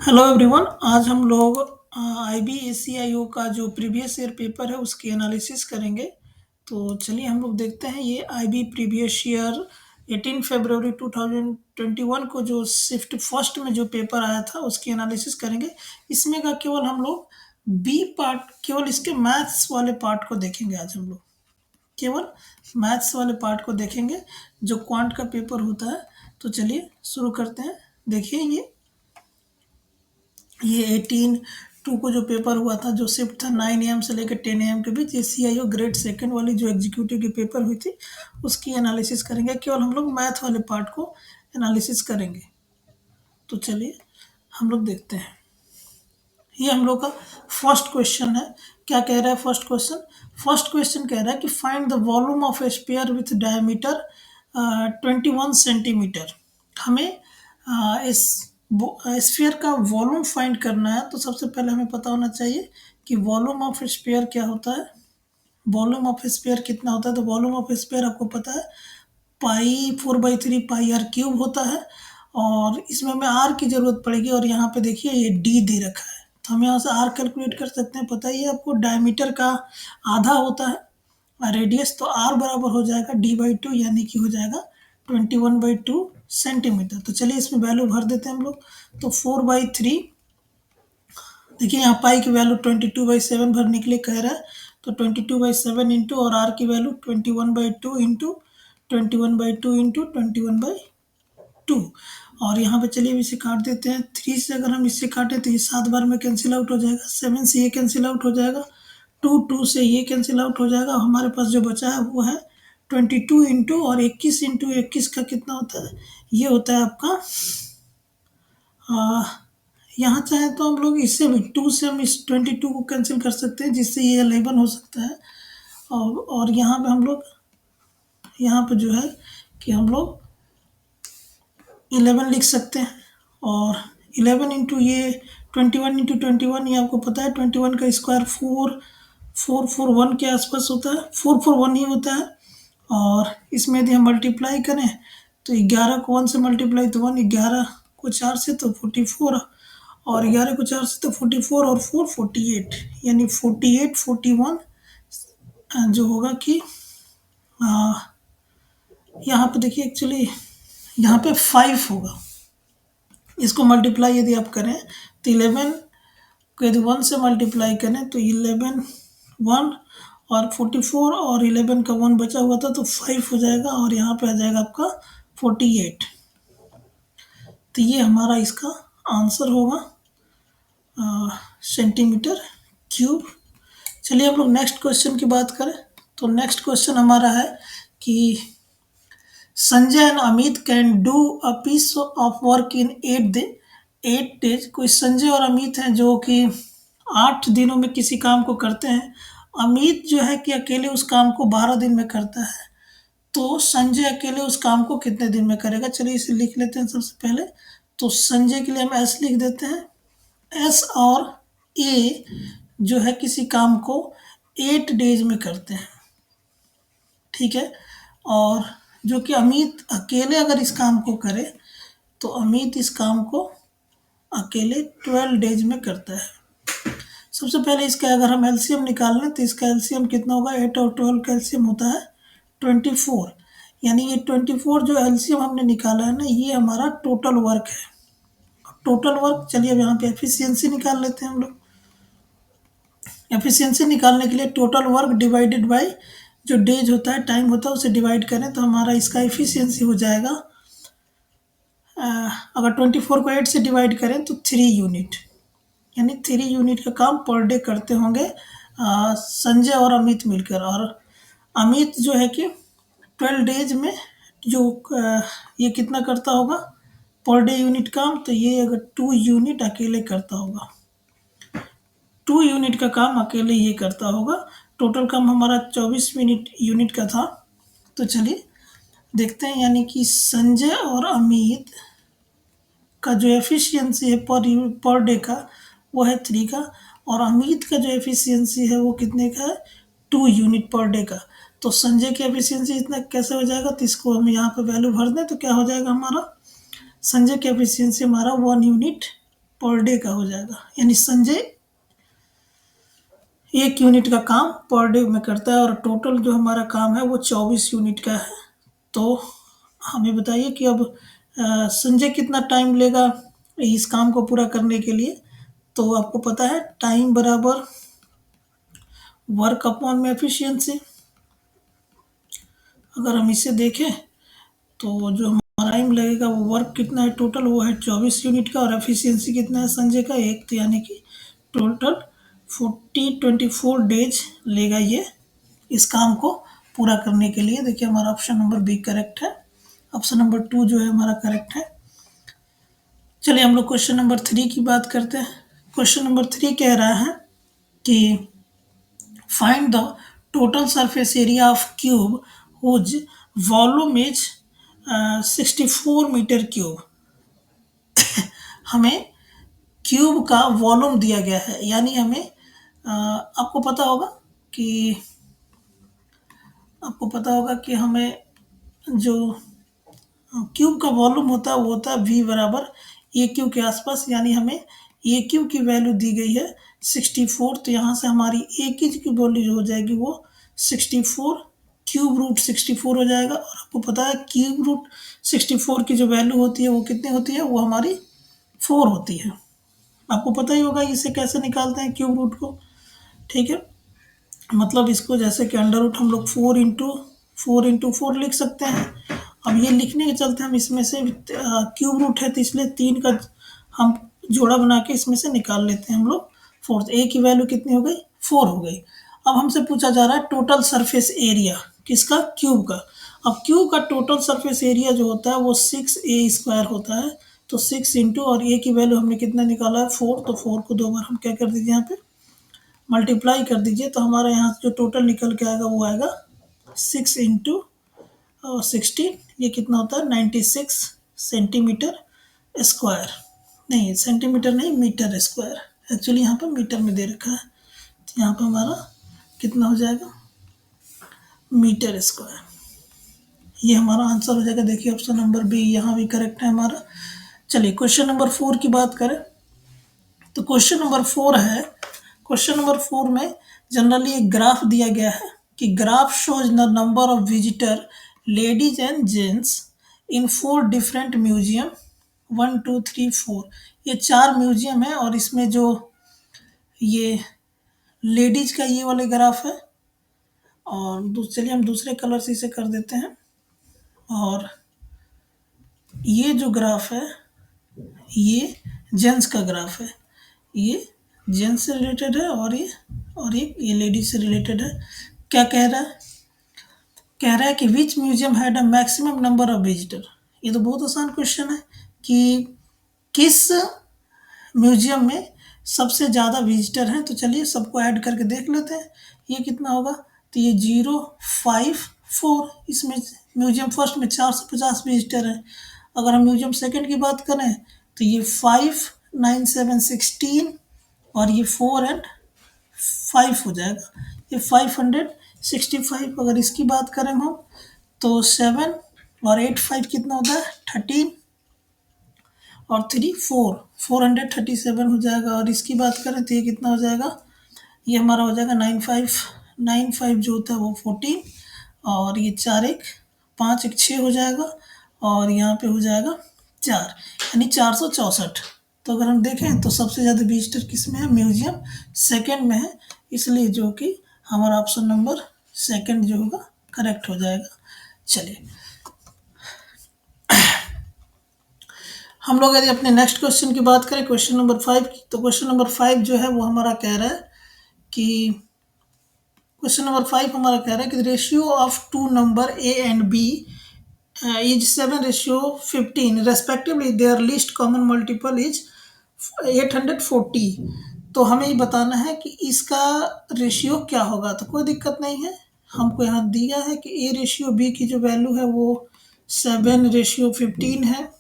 Hello everyone. आज हम लोग IBACIO का जो प्रीवियस ईयर पेपर है उसकी एनालिसिस करेंगे। तो चलिए हम लोग देखते हैं ये IB प्रीवियस ईयर 18 फरवरी 2021 को जो शिफ्ट फर्स्ट में जो पेपर आया था उसकी एनालिसिस करेंगे। इसमें का केवल हम लोग बी पार्ट, केवल इसके मैथ्स वाले पार्ट को देखेंगे। आज हम लोग केवल मैथ्स वाले पार्ट को देखेंगे जो क्वांट का पेपर होता है। तो चलिए शुरू करते हैं। देखिए ये 18/2 को जो पेपर हुआ था, जो शिफ्ट था 9 AM से लेकर 10 AM के बीच, ये CIO ग्रेड सेकंड वाली जो एग्जीक्यूटिव की पेपर हुई थी उसकी एनालिसिस करेंगे। केवल हम लोग मैथ वाले पार्ट को एनालिसिस करेंगे। तो चलिए हम लोग देखते हैं। ये हम लोग का फर्स्ट क्वेश्चन है। क्या कह रहा है फर्स्ट क्वेश्चन? फर्स्ट क्वेश्चन कह रहा है कि find the volume of A sphere with diameter 21 centimetre. हमें इस स्फीयर का वॉल्यूम फाइंड करना है। तो सबसे पहले हमें पता होना चाहिए कि वॉल्यूम ऑफ स्फीयर क्या होता है। वॉल्यूम ऑफ स्फीयर कितना होता है? तो वॉल्यूम ऑफ स्फीयर आपको पता है π4/3 πr³ होता है। और इसमें हमें आर की जरूरत पड़ेगी। और यहाँ पे देखिए ये डी दे रखा है, तो हम यहाँ से आर कैलकुलेट कर सकते हैं। पता ही है आपको, डायमीटर का आधा होता है रेडियस। तो आर बराबर हो जाएगा D/2, यानी कि हो जाएगा 21/2 सेंटीमीटर। तो चलिए इसमें वैल्यू भर देते हैं हम लोग। तो 4/3, देखिए यहाँ पाई की वैल्यू 22/7 भरने के लिए कह रहा है। तो 22/7 इंटू, और आर की वैल्यू 21/2 इंटू 21/2 इंटू 21/2। और यहाँ पे चलिए अब इसे काट देते हैं। 3 से अगर हम इससे काटें तो ये 7 बार में कैंसिल आउट हो जाएगा। 7 से ये कैंसिल आउट हो जाएगा। 2 से ये कैंसिल आउट हो जाएगा। हमारे पास जो बचा है वो है 22 इंटू, और 21 इंटू 21 का कितना होता है? ये होता है आपका यहाँ चाहे तो हम लोग इससे भी 2 से हम इस 22 को कैंसिल कर सकते हैं, जिससे ये 11 हो सकता है। और यहाँ पे हम लोग, यहाँ पे जो है कि हम लोग 11 लिख सकते हैं। और 11 इंटू ये 21 इंटू 21, ये आपको पता है 21 का स्क्वायर 441 के आसपास होता है, 441 ही होता है। और इसमें यदि हम मल्टीप्लाई करें तो 11 को 1 से मल्टीप्लाई तो 1, 11 को 4 से तो 44, और 11 को 4 से तो 44, और 4 48, यानी 48 41 जो होगा कि यहाँ पे देखिए एक्चुअली यहाँ पे 5 होगा। इसको मल्टीप्लाई यदि आप करें तो 11 को यदि 1 से मल्टीप्लाई करें तो 11 1, और 44 और 11 का 1 बचा हुआ था तो 5 हो जाएगा। और यहाँ पे आ जाएगा आपका 48। तो ये हमारा इसका आंसर होगा सेंटीमीटर क्यूब। चलिए हम लोग नेक्स्ट क्वेश्चन की बात करें। तो नेक्स्ट क्वेश्चन हमारा है कि Sanjay and Amit can do a piece of work in 8 days. कोई संजय और अमित हैं जो कि 8 दिनों में किसी काम को करते हैं। अमित जो है कि अकेले उस काम को 12 दिन में करता है। तो संजय अकेले उस काम को कितने दिन में करेगा? चलिए इसे लिख लेते हैं सबसे पहले। तो संजय के लिए हम एस लिख देते हैं। एस और ए जो है किसी काम को 8 डेज में करते हैं, ठीक है। और जो कि अमित अकेले अगर इस काम को करे तो अमित इस काम को अकेले 12 डेज में करता है। सबसे पहले इसका अगर हम एलसीएम निकाल लें तो इसका एलसीएम कितना होगा? 8 और 12 का एलसीएम होता है 24, यानी ये 24 जो एलसीएम हमने निकाला है ना, ये हमारा टोटल वर्क है। टोटल वर्क, चलिए अब यहाँ पे एफिशिएंसी निकाल लेते हैं हम लोग। एफिशिएंसी निकालने के लिए टोटल वर्क डिवाइडेड बाय जो डेज होता है, टाइम होता है, उसे डिवाइड करें तो हमारा इसका एफिशिएंसी हो जाएगा। अगर 24 को 8 से डिवाइड करें तो 3 यूनिट, यानी 3 यूनिट का काम पर डे करते होंगे संजय और अमित मिलकर। और अमित जो है कि 12 डेज में जो ये कितना करता होगा पर डे यूनिट काम? तो ये अगर 2 यूनिट अकेले करता होगा, 2 यूनिट का काम अकेले ये करता होगा। टोटल काम हमारा 24 मिनट यूनिट का था। तो चलिए देखते हैं, यानी कि संजय और अमित का जो एफिशिएंसी है पर डे का वो है 3 का, और अमित का जो एफिशिएंसी है वो कितने का है? 2 यूनिट पर डे का। तो संजय की एफिशिएंसी इतना कैसे हो जाएगा? तो इसको हम यहाँ पे वैल्यू भर दें तो क्या हो जाएगा हमारा? संजय की एफिशिएंसी हमारा 1 यूनिट पर डे का हो जाएगा, यानी संजय 1 यूनिट का काम पर डे में करता है और टोटल जो हमारा काम है वो 24 यूनिट का है। तो हमें बताइए कि अब संजय कितना टाइम लेगा इस काम को पूरा करने के लिए। तो आपको पता है टाइम बराबर वर्क अपॉन में एफिशिएंसी। अगर हम इसे देखें तो जो हमारा टाइम लगेगा वो वर्क कितना है टोटल, वो है 24 यूनिट का, और एफिशिएंसी कितना है संजय का 1, तो यानी कि टोटल 24 डेज लेगा ये इस काम को पूरा करने के लिए। देखिए हमारा ऑप्शन नंबर बी करेक्ट है, ऑप्शन नंबर 2 जो है हमारा करेक्ट है। चलिए हम लोग क्वेश्चन नंबर 3 की बात करते हैं। क्वेश्चन नंबर 3 कह रहा है कि find the total surface area of cube whose volume is 64 metre cube. हमें क्यूब का वॉल्यूम दिया गया है, यानी हमें आपको पता होगा कि हमें जो क्यूब का वॉल्यूम होता है वो होता है v बराबर ए क्यू के आसपास, यानी हमें ए क्यू की वैल्यू दी गई है 64। तो यहाँ से हमारी ए की वैल्यू हो जाएगी वो 64, क्यूब रूट 64 हो जाएगा। और आपको पता है क्यूब रूट 64 की जो वैल्यू होती है वो कितनी होती है, वो हमारी 4 होती है। आपको पता ही होगा इसे कैसे निकालते हैं क्यूब रूट को, ठीक है। मतलब इसको जैसे कि अंडर रूट हम लोग 4 इंटू 4 लिख सकते हैं। अब ये लिखने के चलते हम इसमें से क्यूब रूट है तो इसलिए 3 का हम जोड़ा बना के इसमें से निकाल लेते हैं हम लोग 4। ए की वैल्यू कितनी हो गई, 4 हो गई। अब हमसे पूछा जा रहा है टोटल सरफेस एरिया किसका, क्यूब का। अब क्यूब का टोटल सरफेस एरिया जो होता है वो 6a² होता है। तो 6 इंटू, और ए की वैल्यू हमने कितना निकाला है 4, तो 4 को 2 बार हम क्या कर दीजिए यहाँ पे मल्टीप्लाई कर दीजिए, तो हमारे यहाँ से जो टोटल निकल के आएगा वो आएगा 6 इंटू 16, ये कितना होता है 96 सेंटीमीटर स्क्वायर। नहीं सेंटीमीटर नहीं, मीटर स्क्वायर। एक्चुअली यहाँ पर मीटर में दे रखा है, तो यहाँ पर हमारा कितना हो जाएगा मीटर स्क्वायर। ये हमारा आंसर हो जाएगा। देखिए ऑप्शन नंबर बी यहाँ भी करेक्ट है हमारा। चलिए क्वेश्चन नंबर 4 की बात करें तो क्वेश्चन नंबर 4 है। क्वेश्चन नंबर 4 में जनरली एक ग्राफ दिया गया है कि graph shows the number of visitor ladies and gents in 4 different museum 1 2 3 4। ये 4 म्यूजियम है और इसमें जो ये लेडीज का ये वाले ग्राफ है, और चलिए हम दूसरे कलर से इसे कर देते हैं। और ये जो ग्राफ है ये जेंट्स का ग्राफ है, ये जेंट्स से रिलेटेड है, और ये लेडीज से रिलेटेड है। क्या कह रहा है, कह रहा है कि which museum had a maximum number of visitor. ये तो बहुत आसान क्वेश्चन है कि किस म्यूजियम में सबसे ज़्यादा विजिटर हैं। तो चलिए सबको ऐड करके देख लेते हैं ये कितना होगा। तो ये 054, इसमें म्यूजियम फर्स्ट में 450 विजिटर हैं। अगर हम म्यूजियम सेकंड की बात करें तो ये 5 9 7 16, और ये 4 एंड 5 हो जाएगा, ये 565। अगर इसकी बात करें हम तो 7 और 8 5 कितना होता है 13, और 3 4 437 हो जाएगा। और इसकी बात करें तो ये कितना हो जाएगा, ये हमारा हो जाएगा 95 जो होता है वो 14, और ये 4 1 5 1 6 हो जाएगा, और यहाँ पे हो जाएगा 4, यानी 464। तो अगर हम देखें तो सबसे ज़्यादा विजिटर किस में है, म्यूजियम सेकंड में है, इसलिए जो कि हमारा ऑप्शन नंबर सेकंड जो होगा करेक्ट हो जाएगा। चलिए हम लोग यदि अपने नेक्स्ट क्वेश्चन की बात करें क्वेश्चन नंबर 5 की, तो क्वेश्चन नंबर 5 जो है वो हमारा कह रहा है कि क्वेश्चन नंबर 5 हमारा कह रहा है कि ratio of two number A and B is 7:15 respectively, their least common multiple is 840। तो हमें ये बताना है कि इसका रेशियो क्या होगा। तो कोई दिक्कत नहीं है, हमको यहाँ दिया है कि ए रेशियो बी की जो वैल्यू है वो 7:15 है।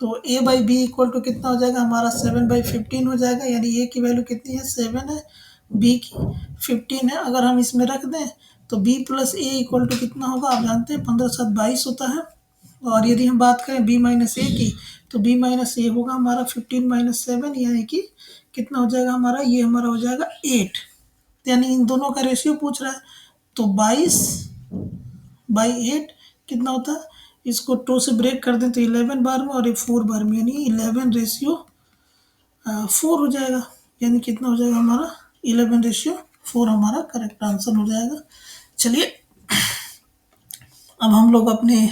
तो ए बाई बी इक्वल टू कितना हो जाएगा हमारा 7/15 हो जाएगा, यानी ए की वैल्यू कितनी है 7 है, बी की 15 है। अगर हम इसमें रख दें तो B plus A equal to कितना होगा, आप जानते हैं 15 7 22 होता है। और यदि हम बात करें बी माइनस ए की तो b माइनस ए होगा हमारा 15 माइनस 7, यानी कि कितना हो जाएगा हमारा, ये हमारा हो जाएगा 8, यानी इन दोनों का रेशियो पूछ रहा है। तो 22/8 कितना होता है, इसको 2 से ब्रेक कर दें तो 11 बार में और ये 4 बार में, यानी 11/4 हो जाएगा, यानी कितना हो जाएगा हमारा 11/4 हमारा करेक्ट आंसर हो जाएगा। चलिए अब हम लोग अपने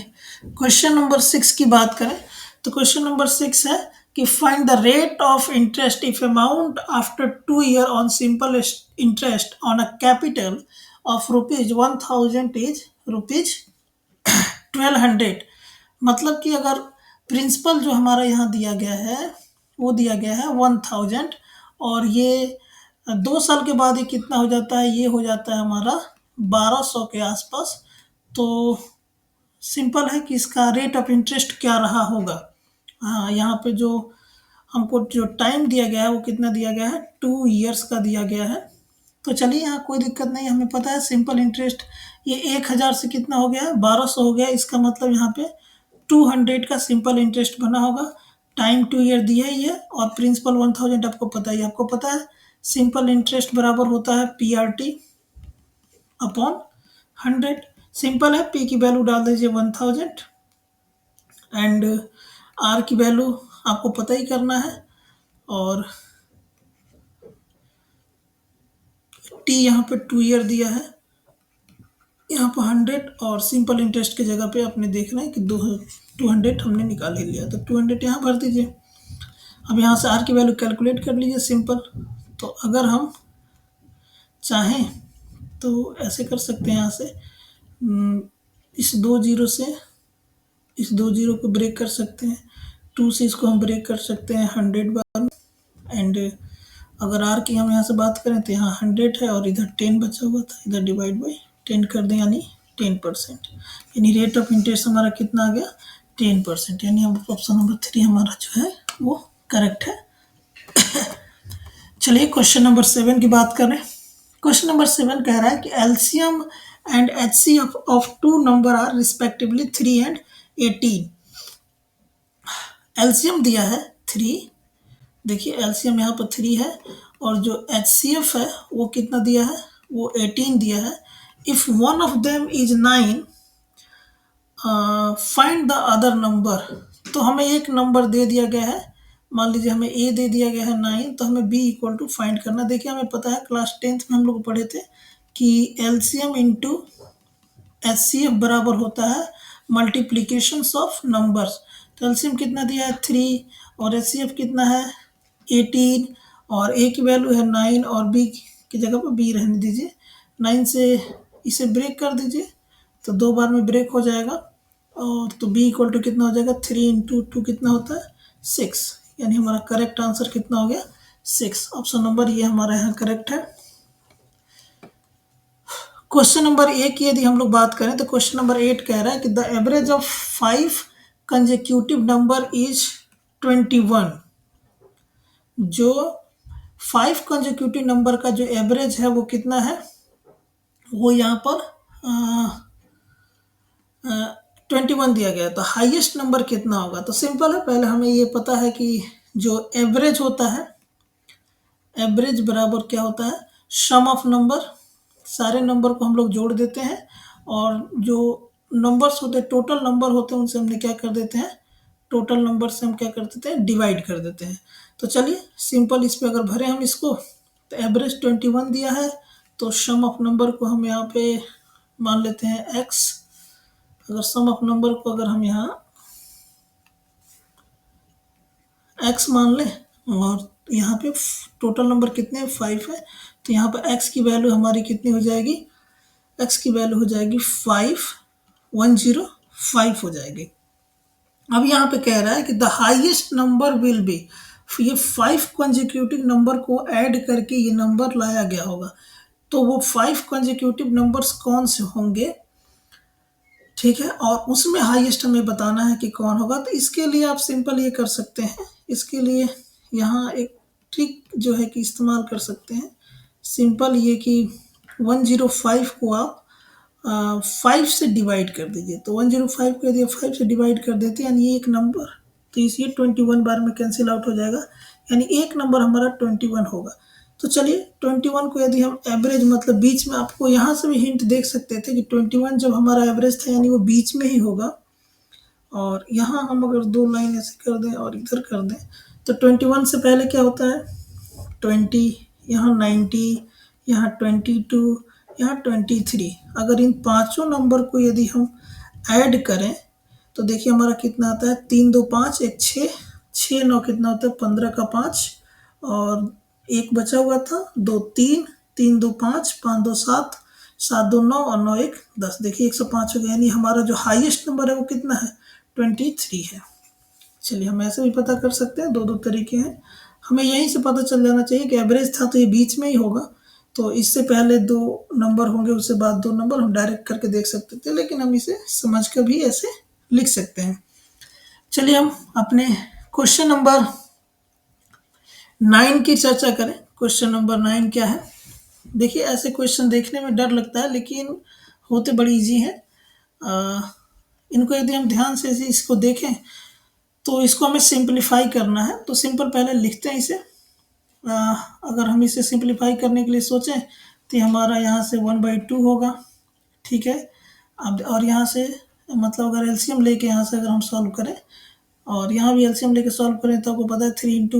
क्वेश्चन नंबर 6 की बात करें। तो क्वेश्चन नंबर 6 है कि find the rate of interest if amount after 2 year on simple interest on a capital of ₹1000 is ₹1200। मतलब कि अगर प्रिंसिपल जो हमारा यहाँ दिया गया है वो दिया गया है 1000, और ये 2 साल के बाद ये कितना हो जाता है, ये हो जाता है हमारा 1200 के आसपास। तो सिंपल है कि इसका रेट ऑफ इंटरेस्ट क्या रहा होगा। हाँ, यहाँ पे जो हमको जो टाइम दिया गया है वो कितना दिया गया है, 2 ईयर्स का दिया गया है। तो चलिए यहाँ कोई दिक्कत नहीं, हमें पता है सिंपल इंटरेस्ट ये 1000 से कितना हो गया है, 1200 हो गया। इसका मतलब यहाँ पे 200 का सिंपल इंटरेस्ट बना होगा। टाइम 2 ईयर दिया ही है और प्रिंसिपल 1000 आपको पता ही, आपको पता है सिंपल इंटरेस्ट बराबर होता है PRT अपॉन 100। सिंपल है, P की वैल्यू डाल दीजिए 1000 एंड R की वैल्यू आपको पता ही करना है, और T यहाँ पे 2 ईयर दिया है, यहाँ पर 100 और सिंपल इंटरेस्ट की जगह पे आपने देखना है कि 200 हमने निकाल ही लिया, तो 200 यहाँ भर दीजिए। अब यहाँ से R की वैल्यू कैलकुलेट कर लीजिए सिंपल। तो अगर हम चाहें तो ऐसे कर सकते हैं, यहाँ से इस 2 जीरो से इस 2 जीरो को ब्रेक कर सकते हैं, 2 से इसको हम ब्रेक कर सकते हैं 100 बार। एंड अगर R की हम यहाँ से बात करें तो यहाँ 100 है और इधर 10 बचा हुआ था, इधर डिवाइड बाई 10 कर दें, यानी 10%, यानी रेट ऑफ इंटरेस्ट हमारा कितना आ गया, 10%, यानी हम ऑप्शन नंबर 3 हमारा जो है वो करेक्ट है। चलिए क्वेश्चन नंबर 7 की बात करें। क्वेश्चन नंबर 7 कह रहा है कि LCM and HCF of 2 number are respectively 3 and 18। LCM दिया है 3, देखिए एलसीएम यहाँ पर 3 है, और जो HCF है वो कितना दिया है, वो 18 दिया है। If one of them is 9 find the other number. तो हमें एक नंबर दे दिया गया है, मान लीजिए हमें A दे दिया गया है 9, तो हमें B इक्वल टू फाइंड करना। देखिए हमें पता है क्लास 10th में हम लोग पढ़े थे कि एलसीएम इंटू HCF बराबर होता है मल्टीप्लीकेशंस ऑफ नंबर्स। तो एलसीएम कितना दिया है 3 और HCF कितना है 18, और A की वैल्यू है 9 और B की जगह पर B रहने दीजिए। 9 से इसे ब्रेक कर दीजिए तो 2 बार में ब्रेक हो जाएगा, और तो B इक्वल टू कितना हो जाएगा 3 इंटू 2 कितना होता है 6, यानी हमारा करेक्ट आंसर कितना हो गया 6। ऑप्शन नंबर ये हमारा यहाँ करेक्ट है। क्वेश्चन नंबर 1 की यदि हम लोग बात करें तो क्वेश्चन नंबर 8 कह रहा है कि the average of 5 consecutive number is 21। जो 5 कंजेक्यूटिव नंबर का जो एवरेज है वो कितना है, वो यहाँ पर 21 दिया गया है। तो हाईएस्ट नंबर कितना होगा, तो सिंपल है, पहले हमें ये पता है कि जो एवरेज होता है, एवरेज बराबर क्या होता है सम ऑफ नंबर, सारे नंबर को हम लोग जोड़ देते हैं, और जो नंबर्स होते हैं टोटल नंबर होते हैं उनसे हमने क्या कर देते हैं, टोटल नंबर से हम क्या कर देते हैं डिवाइड कर देते हैं। तो चलिए सिंपल इस पे अगर भरे हम इसको, तो एवरेज 21 दिया है, तो सम ऑफ नंबर को हम यहाँ पे मान लेते हैं x। अगर सम ऑफ नंबर को अगर हम यहाँ x मान लें, और यहाँ पे टोटल नंबर कितने 5 है, तो यहाँ पर x की वैल्यू हमारी कितनी हो जाएगी, x की वैल्यू हो जाएगी 5105 हो जाएगी। अब यहाँ पे कह रहा है कि the highest number will be, ये 5 कंजेक्यूटिव नंबर को ऐड करके ये नंबर लाया गया होगा, तो वो 5 कंजेक्यूटिव नंबर्स कौन से होंगे, ठीक है, और उसमें हाईएस्ट हमें बताना है कि कौन होगा। तो इसके लिए आप सिंपल ये कर सकते हैं, इसके लिए यहाँ एक ट्रिक जो है कि इस्तेमाल कर सकते हैं, सिंपल ये कि 105 को आप 5 से डिवाइड कर दीजिए। तो 105 को यदि 5 से डिवाइड कर देते हैं, यानी ये एक नंबर तो इस ये 21 बार में कैंसिल आउट हो जाएगा, यानी एक नंबर हमारा 21 होगा। तो चलिए 21 को यदि हम एवरेज मतलब बीच में, आपको यहाँ से भी हिंट देख सकते थे कि 21 जब हमारा एवरेज था यानी वो बीच में ही होगा। और यहाँ हम अगर दो लाइन ऐसे कर दें और इधर कर दें तो 21 से पहले क्या होता है 20, यहाँ 90, यहाँ 22, यहाँ 23। अगर इन पांचों नंबर को यदि हम ऐड करें तो देखिए हमारा कितना आता है, 3 2 5 1 6, 6 9 कितना होता है 15 का 5, और एक बचा हुआ था 2 3, 3 2 5, 5 2 7, 7 2 9 और 9 1 10। देखिए 105 हो गया, यानी हमारा जो हाईएस्ट नंबर है वो कितना है 23 है। चलिए हम ऐसे भी पता कर सकते हैं, दो दो तरीके हैं। हमें यहीं से पता चल जाना चाहिए कि एवरेज था तो ये बीच में ही होगा, तो इससे पहले दो नंबर होंगे उससे बाद दो नंबर, हम डायरेक्ट करके देख सकते थे, लेकिन हम इसे समझ कर भी ऐसे लिख सकते हैं। चलिए हम अपने क्वेश्चन नंबर 9 की चर्चा करें। क्वेश्चन नंबर 9 क्या है, देखिए ऐसे क्वेश्चन देखने में डर लगता है लेकिन होते बड़ी इजी हैं। इनको यदि हम ध्यान से इसको देखें तो इसको हमें सिंपलीफाई करना है, तो सिंपल पहले लिखते हैं इसे। अगर हम इसे सिंपलीफाई करने के लिए सोचें तो ये हमारा यहाँ से 1/2 होगा, ठीक है। अब और यहाँ से मतलब अगर एलसीएम लेके यहाँ से अगर हम सॉल्व करें और यहाँ भी एलसीएम लेके सॉल्व करें तो आपको पता है 3 इंटू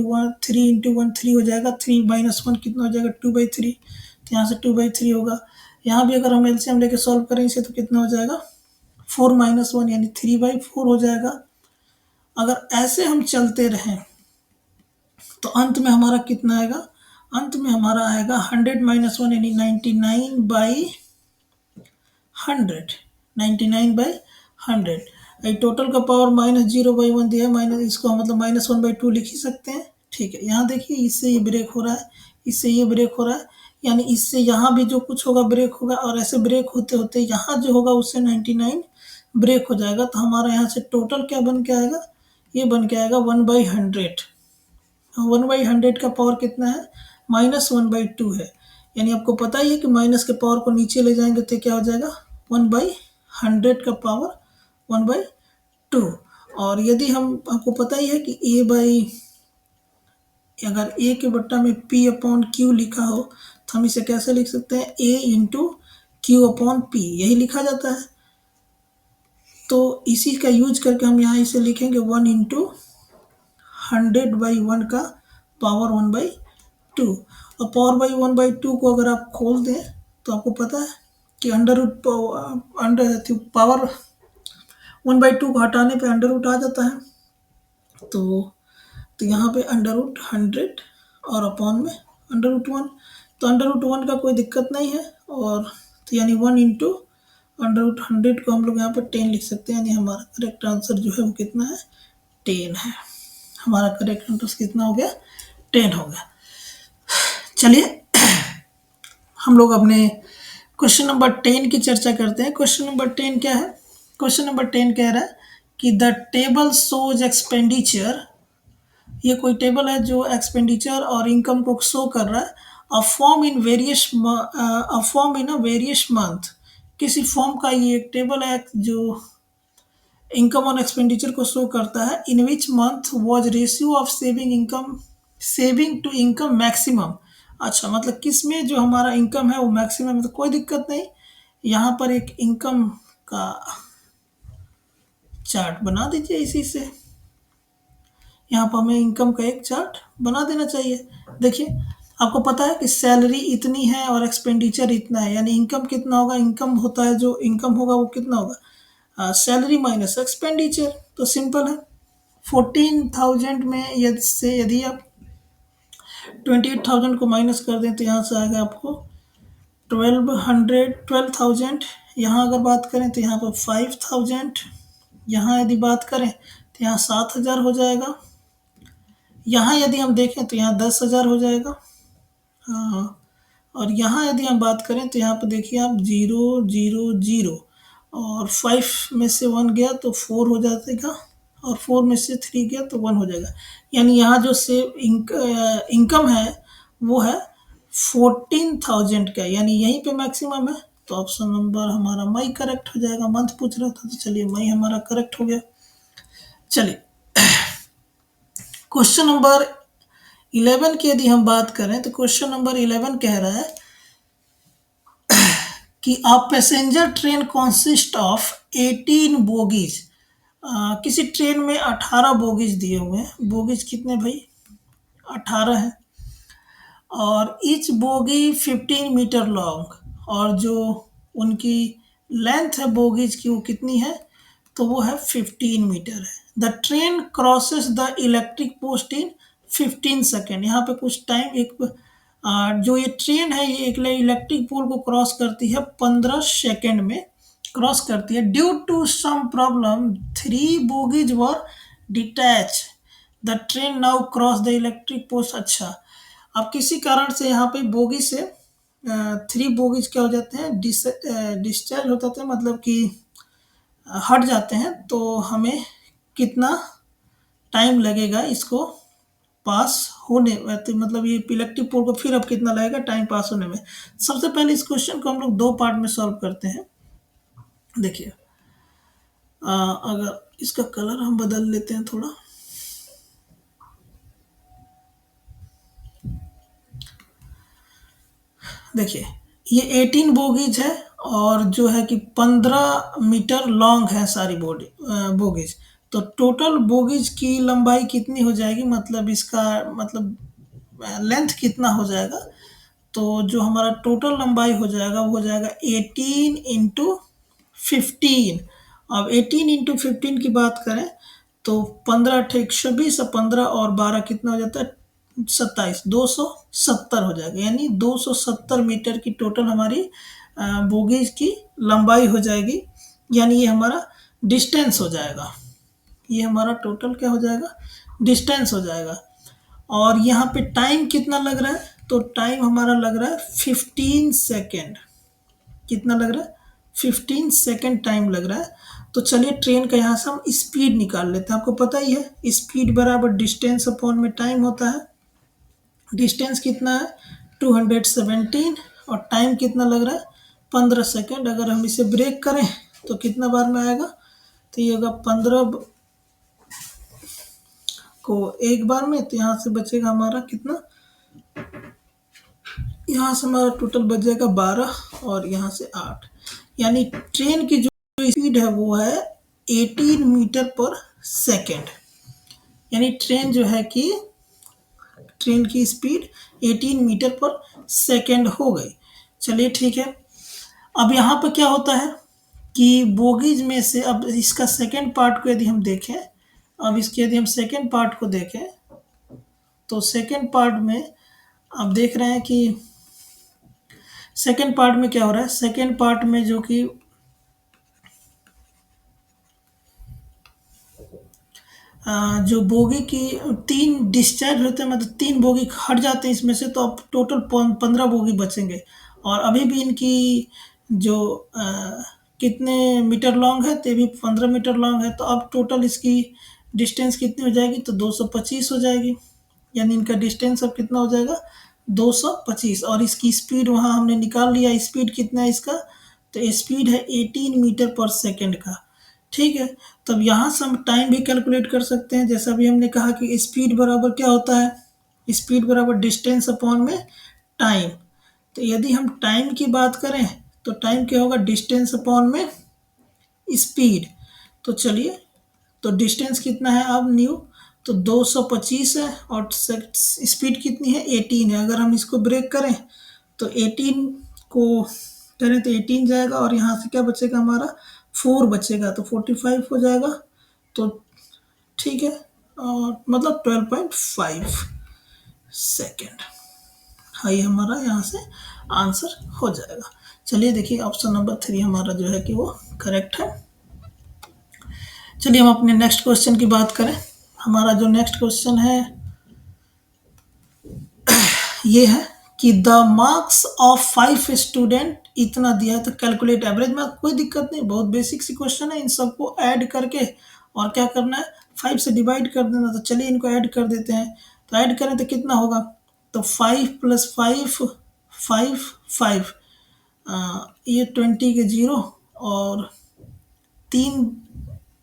1 3 हो जाएगा, 3 माइनस 1 कितना हो जाएगा 2/3, तो यहाँ से 2/3 होगा। यहाँ भी अगर हम एलसीएम लेके सॉल्व करें इसे तो कितना हो जाएगा 4 माइनस 1 यानी 3/4 हो जाएगा। अगर ऐसे हम चलते रहें तो अंत में हमारा कितना आएगा, अंत में हमारा आएगा 100 माइनस 1 यानी 99/100, 99/100। टोटल का पावर -0/1 दिया है, माइनस इसको मतलब -1/2 लिख ही सकते हैं, ठीक है। यहाँ देखिए इससे ये ब्रेक हो रहा है, इससे ये ब्रेक हो रहा है, यानी इससे यहाँ भी जो कुछ होगा ब्रेक होगा, और ऐसे ब्रेक होते होते यहाँ जो होगा उससे 99 ब्रेक हो जाएगा। तो हमारा यहाँ से टोटल क्या बन के आएगा, ये बन के आएगा 1/100। 1/100 का पावर कितना है -1/2 है, यानी आपको पता ही है कि माइनस के पावर को नीचे ले जाएंगे तो क्या हो जाएगा 1/100 का पावर 1/2। और यदि हम आपको पता ही है कि अगर a के बट्टा में p/q लिखा हो तो हम इसे कैसे लिख सकते हैं, a इंटू q/p, यही लिखा जाता है। तो इसी का यूज करके हम यहाँ इसे लिखेंगे 1 इंटू 100/1 का पावर 1/2। और पावर बाई 1/2 को अगर आप खोल दें तो आपको पता है कि अंडर पावर 1/2 को हटाने पे अंडर रूट आ जाता है। तो यहाँ पे अंडर रूट 100 और अपॉन में अंडर रूट 1, तो अंडर रूट 1 का कोई दिक्कत नहीं है। और तो यानी 1 इंटू अंडर रूट 100 को हम लोग यहाँ पर 10 लिख सकते हैं, यानी हमारा करेक्ट आंसर जो है वो कितना है 10 है। हमारा करेक्ट आंसर कितना हो गया 10 हो गया। चलिए हम लोग अपने क्वेश्चन नंबर 10 की चर्चा करते हैं। क्वेश्चन नंबर 10 क्या है, क्वेश्चन नंबर 10 कह रहा है कि द टेबल शोज एक्सपेंडिचर, ये कोई टेबल है जो एक्सपेंडिचर और इनकम को शो कर रहा है। A form in a various month, किसी फॉर्म का ये एक टेबल है जो इनकम और एक्सपेंडिचर को शो करता है। In which month was ratio of saving to income maximum. अच्छा मतलब किस में जो हमारा इनकम है वो मैक्सिमम है, तो कोई दिक्कत नहीं। यहाँ पर एक इनकम का चार्ट बना दीजिए इसी से, यहाँ पर हमें इनकम का एक चार्ट बना देना चाहिए। देखिए आपको पता है कि सैलरी इतनी है और एक्सपेंडिचर इतना है, यानी इनकम कितना होगा, इनकम होता है जो इनकम होगा वो कितना होगा सैलरी माइनस एक्सपेंडिचर। तो सिंपल है 14,000 में यदि आप 28,000 को माइनस कर दें तो यहाँ से आएगा आपको 12,000। यहाँ अगर बात करें तो यहाँ पर 5,000, यहाँ यदि बात करें तो यहाँ 7,000 हो जाएगा। यहाँ यदि हम देखें तो यहाँ 10,000 हो जाएगा। हाँ, और यहाँ यदि हम बात करें तो यहाँ पर देखिए आप 0 0 0 और 5 में से 1 गया तो 4 हो जाएगा, और 4 में से 3 गया तो 1 हो जाएगा। यानी यहाँ जो इनकम है वो है 14,000 का, यानी यहीं पे मैक्सिमम है। तो ऑप्शन नंबर हमारा मई करेक्ट हो जाएगा। मंथ पूछ रहा था तो चलिए मई हमारा करेक्ट हो गया। चलिए क्वेश्चन नंबर 11 की यदि हम बात करें तो क्वेश्चन नंबर 11 कह रहा है कि a passenger train consist of 18 bogies. किसी ट्रेन में 18 बोगीज दिए हुए हैं। बोगीज कितने भाई? 18 है। और ईच बोगी 15 मीटर लॉन्ग, और जो उनकी लेंथ है बोगीज की वो कितनी है? तो वो है 15 मीटर है। The train crosses the electric post in 15 second. यहाँ पे कुछ टाइम एक जो ये ट्रेन है ये एक इलेक्ट्रिक पोल को क्रॉस करती है 15 सेकेंड में क्रॉस करती है। Due to some problem 3 bogies were detach, the train now cross the electric post. अच्छा, अब किसी कारण से यहाँ पे बोगी से 3 बोगीज क्या हो जाते हैं? डिस्चार्ज हो जाते हैं, मतलब कि हट जाते हैं। तो हमें कितना टाइम लगेगा इसको पास होने, तो मतलब ये इलेक्ट्रिक पोल को फिर अब कितना लगेगा टाइम पास होने में? सबसे पहले इस क्वेश्चन को हम लोग दो पार्ट में सॉल्व करते हैं। देखिए, अगर इसका कलर हम बदल लेते हैं थोड़ा। देखिए, ये 18 बोगीज है और जो है कि 15 मीटर लॉन्ग है सारी बोगीज। तो टोटल बोगीज की लंबाई कितनी हो जाएगी, मतलब इसका मतलब लेंथ कितना हो जाएगा? तो जो हमारा टोटल लंबाई हो जाएगा वो हो जाएगा 18 इंटू 15। अब 18 इंटू 15 की बात करें तो 15 अट्ठे 120 और 15 और 12 कितना हो जाता है? 27, 270 हो जाएगा। यानी 270 मीटर की टोटल हमारी बोगीज की लंबाई हो जाएगी। यानी ये हमारा डिस्टेंस हो जाएगा। ये हमारा टोटल क्या हो जाएगा? डिस्टेंस हो जाएगा। और यहाँ पे टाइम कितना लग रहा है? तो टाइम हमारा लग रहा है 15 सेकेंड। कितना लग रहा है? 15 सेकेंड टाइम लग रहा है। तो चलिए ट्रेन का यहाँ से हम स्पीड निकाल लेते हैं। आपको पता ही है स्पीड बराबर डिस्टेंस अपॉन में टाइम होता है। डिस्टेंस कितना है? 217, और टाइम कितना लग रहा है? 15 सेकेंड। अगर हम इसे ब्रेक करें तो कितना बार में आएगा? तो ये होगा 15 को एक बार में, तो यहाँ से बचेगा हमारा कितना? यहाँ से हमारा टोटल बच जाएगा 12 और यहाँ से 8। यानी ट्रेन की जो स्पीड है वो है 18 मीटर पर सेकेंड। यानी ट्रेन जो है कि ट्रेन की स्पीड 18 मीटर पर सेकेंड हो गई। चलिए ठीक है। अब यहाँ पर क्या होता है कि बोगीज में से, अब इसका सेकेंड पार्ट को यदि हम देखें, अब इसके यदि हम सेकेंड पार्ट को देखें तो सेकेंड पार्ट में आप देख रहे हैं कि सेकेंड पार्ट में क्या हो रहा है? सेकेंड पार्ट में जो कि जो बोगी की 3 डिस्चार्ज होते हैं, मतलब 3 बोगी हट जाते हैं इसमें से, तो अब टोटल 15 बोगी बचेंगे। और अभी भी इनकी जो कितने मीटर लॉन्ग है? तो ये भी 15 मीटर लॉन्ग है। तो अब टोटल इसकी डिस्टेंस कितनी हो जाएगी? तो 225 हो जाएगी। यानी इनका डिस्टेंस अब कितना हो जाएगा? 225। और इसकी स्पीड वहाँ हमने निकाल लिया। स्पीड कितना है इसका? तो स्पीड है 18 मीटर पर सेकेंड का। ठीक है। तो अब यहाँ से हम टाइम भी कैलकुलेट कर सकते हैं। जैसा भी हमने कहा कि स्पीड बराबर क्या होता है? स्पीड बराबर डिस्टेंस अपॉन में टाइम। तो यदि हम टाइम की बात करें तो टाइम क्या होगा? डिस्टेंस अपॉन में स्पीड। तो चलिए, तो डिस्टेंस कितना है अब न्यू? तो 225 है और स्पीड कितनी है? 18 है। अगर हम इसको ब्रेक करें तो 18 को करें तो 18 जाएगा और यहाँ से क्या बचेगा हमारा? 4 बचेगा, तो 45 हो जाएगा। तो ठीक है, और मतलब 12.5 सेकेंड। हाँ, ये हमारा यहाँ से आंसर हो जाएगा। चलिए देखिए, ऑप्शन नंबर 3 हमारा जो है कि वो करेक्ट है। चलिए हम अपने नेक्स्ट क्वेश्चन की बात करें। हमारा जो नेक्स्ट क्वेश्चन है ये है कि द मार्क्स ऑफ 5 स्टूडेंट इतना दिया है, तो कैलकुलेट एवरेज मार्क। कोई दिक्कत नहीं, बहुत बेसिक सी क्वेश्चन है। इन सबको ऐड करके और क्या करना है? 5 से डिवाइड कर देना। तो चलिए इनको ऐड कर देते हैं। तो ऐड करें तो कितना होगा? तो 5 + 5 5 5, ये 20 के 0, और 3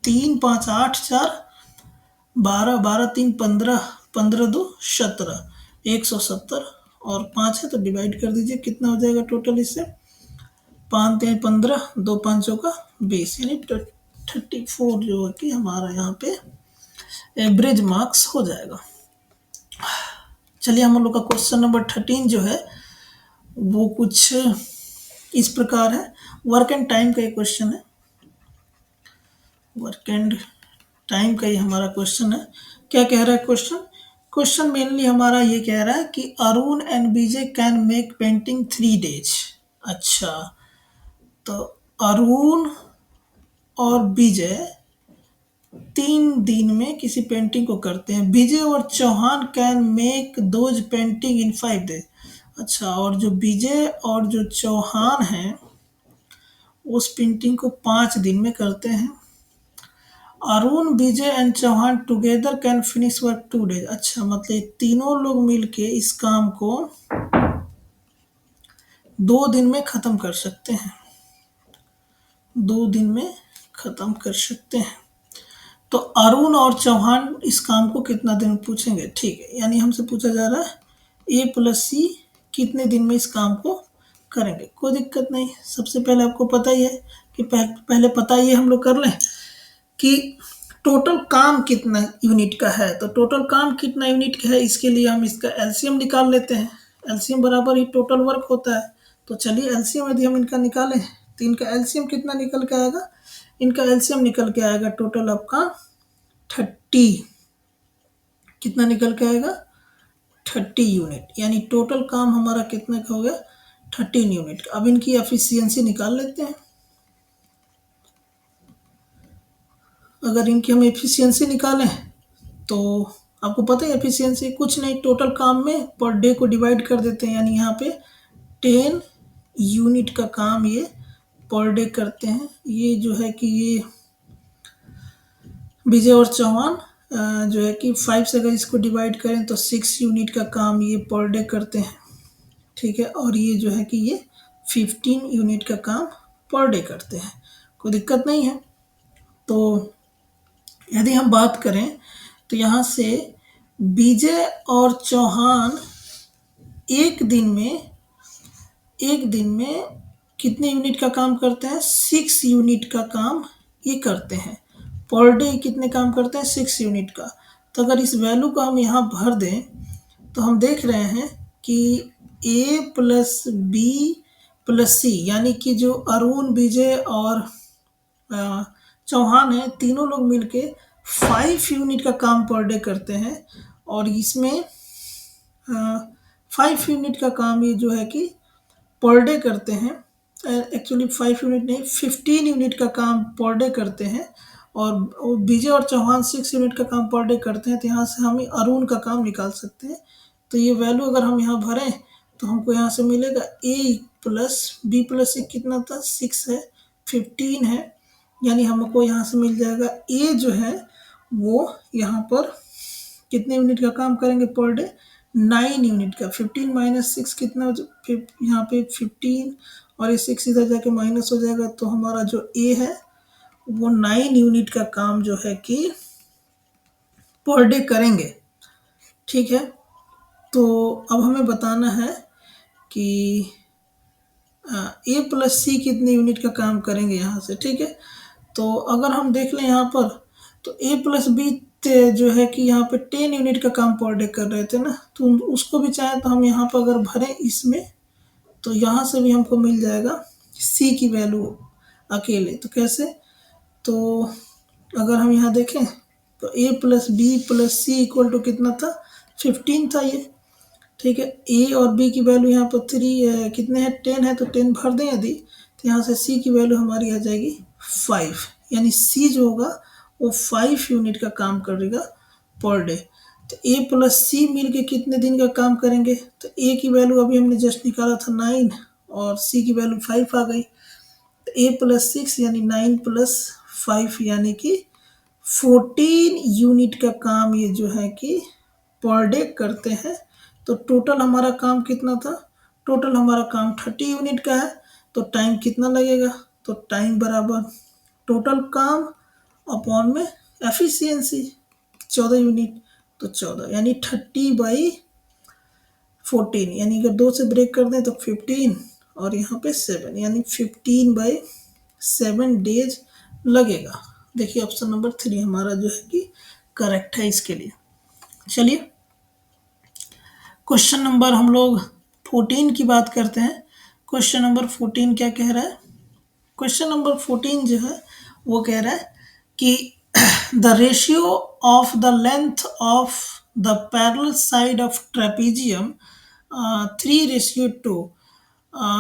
3 5 8 4 12 12 3 15 15 दो 17, 170 और 5 है तो डिवाइड कर दीजिए, कितना हो जाएगा टोटल इससे, 5 3 15, 2 5 का 20, यानी 34 जो है कि हमारा यहाँ पे एवरेज मार्क्स हो जाएगा। चलिए हम लोग का क्वेश्चन नंबर 13 जो है वो कुछ इस प्रकार है। वर्क एंड टाइम का ये क्वेश्चन है, वर्क एंड टाइम का ही हमारा क्वेश्चन है। क्या कह रहा है क्वेश्चन, क्वेश्चन मेनली हमारा ये कह रहा है कि Arun and Vijay can make painting 3 days। अच्छा, तो अरुण और विजय 3 दिन में किसी पेंटिंग को करते हैं। विजय और Chauhan can make those painting in 5 days। अच्छा, और जो विजय और जो चौहान हैं उस पेंटिंग को 5 दिन में करते हैं। Arun Vijay and Chauhan together can finish work 2 days। अच्छा, मतलब तीनों लोग मिलके इस काम को 2 दिन में खत्म कर सकते हैं, 2 दिन में खत्म कर सकते हैं। तो अरुण और चौहान इस काम को कितना दिन में पूछेंगे, ठीक है, यानी हमसे पूछा जा रहा है A + C कितने दिन में इस काम को करेंगे। कोई दिक्कत नहीं, सबसे पहले आपको पता ही है कि पहले पता ही है हम लोग कर लें कि टोटल काम कितना यूनिट का है। तो टोटल काम कितना यूनिट का है इसके लिए हम इसका एलसीएम निकाल लेते हैं। एलसीएम बराबर ही टोटल वर्क होता है। तो चलिए एलसीएम यदि हम इनका निकालें तो इनका एलसीएम कितना निकल के आएगा, इनका एलसीएम निकल के आएगा टोटल आपका 30। कितना निकल के आएगा, 30 यूनिट, यानी टोटल काम हमारा कितने का हो गया, 13 यूनिट का। अब इनकी एफिशिएंसी निकाल लेते हैं। अगर इनकी हम एफिशिएंसी निकालें तो आपको पता है एफिशिएंसी कुछ नहीं, टोटल काम में पर डे को डिवाइड कर देते हैं, यानी यहाँ पे 10 यूनिट का काम ये पर डे करते हैं। ये जो है कि ये विजय और चौहान जो है कि 5 से अगर इसको डिवाइड करें तो 6 यूनिट का काम ये पर डे करते हैं, ठीक है। और ये जो है कि ये 15 यूनिट का काम पर डे करते हैं, कोई दिक्कत नहीं है। तो यदि हम बात करें तो यहाँ से विजय और चौहान एक दिन में कितने यूनिट का काम करते हैं, 6 यूनिट का काम ये करते हैं। पर डे कितने काम करते हैं, 6 यूनिट का। तो अगर इस वैल्यू को हम यहाँ भर दें तो हम देख रहे हैं कि A + B + C, यानी कि जो अरुण विजय और चौहान है तीनों लोग मिलके 5 यूनिट का काम पर डे करते हैं। और इसमें 5 यूनिट का काम ये जो है कि पर डे करते हैं। एक्चुअली 5 यूनिट नहीं, 15 यूनिट का काम पर डे करते हैं। और विजय और चौहान 6 यूनिट का काम पर डे करते हैं। तो यहाँ से हम अरुण का काम निकाल सकते हैं। तो ये वैल्यू अगर हम यहाँ भरें तो हमको यहाँ से मिलेगा A + B + C कितना था, 6 है, 15 है, यानी हमको यहाँ से मिल जाएगा A जो है वो यहाँ पर कितने यूनिट का काम करेंगे पर डे, 9 यूनिट का। 15 - 6 कितना, यहाँ पे 15 और ये 6 इधर जाके माइनस हो जाएगा। तो हमारा जो A है वो 9 यूनिट का काम जो है कि पर डे करेंगे, ठीक है। तो अब हमें बताना है कि A + C कितने यूनिट का काम करेंगे यहाँ से, ठीक है। तो अगर हम देख लें यहाँ पर तो A + B जो है कि यहाँ पे 10 यूनिट का काम पर डे कर रहे थे ना, तो उसको भी चाहे तो हम यहाँ पर अगर भरें इसमें तो यहाँ से भी हमको मिल जाएगा C की वैल्यू अकेले। तो कैसे, तो अगर हम यहाँ देखें तो A + B + C = कितना था, 15 था ये, ठीक है। A और B की वैल्यू यहाँ पर 3 कितने हैं, 10 है, तो 10 भर दें यदि, तो यहाँ से C की वैल्यू हमारी आ जाएगी 5, यानी C जो होगा वो 5 यूनिट का काम करेगा पर डे। तो A + C मिल के कितने दिन का काम करेंगे, तो A की वैल्यू अभी हमने जस्ट निकाला था 9 और C की वैल्यू 5 आ गई। तो A + 6 यानी 9 + 5 यानी कि 14 यूनिट का काम ये जो है कि पर डे करते हैं। तो टोटल हमारा काम कितना था, टोटल हमारा काम 30 यूनिट का है। तो टाइम कितना लगेगा, तो टाइम बराबर टोटल काम अपॉन में एफिशिएंसी 14 यूनिट, तो 14 यानी 30/14, यानी अगर 2 से ब्रेक कर दें तो 15 और यहाँ पे 7, यानी 15/7 डेज लगेगा। देखिए ऑप्शन नंबर 3 हमारा जो है कि करेक्ट है इसके लिए। चलिए क्वेश्चन नंबर हम लोग 14 की बात करते हैं। क्वेश्चन नंबर 14 क्या कह रहा है? क्वेश्चन नंबर 14 जो है वो कह रहा है कि the ratio of the length of the parallel side of trapezium 3:2।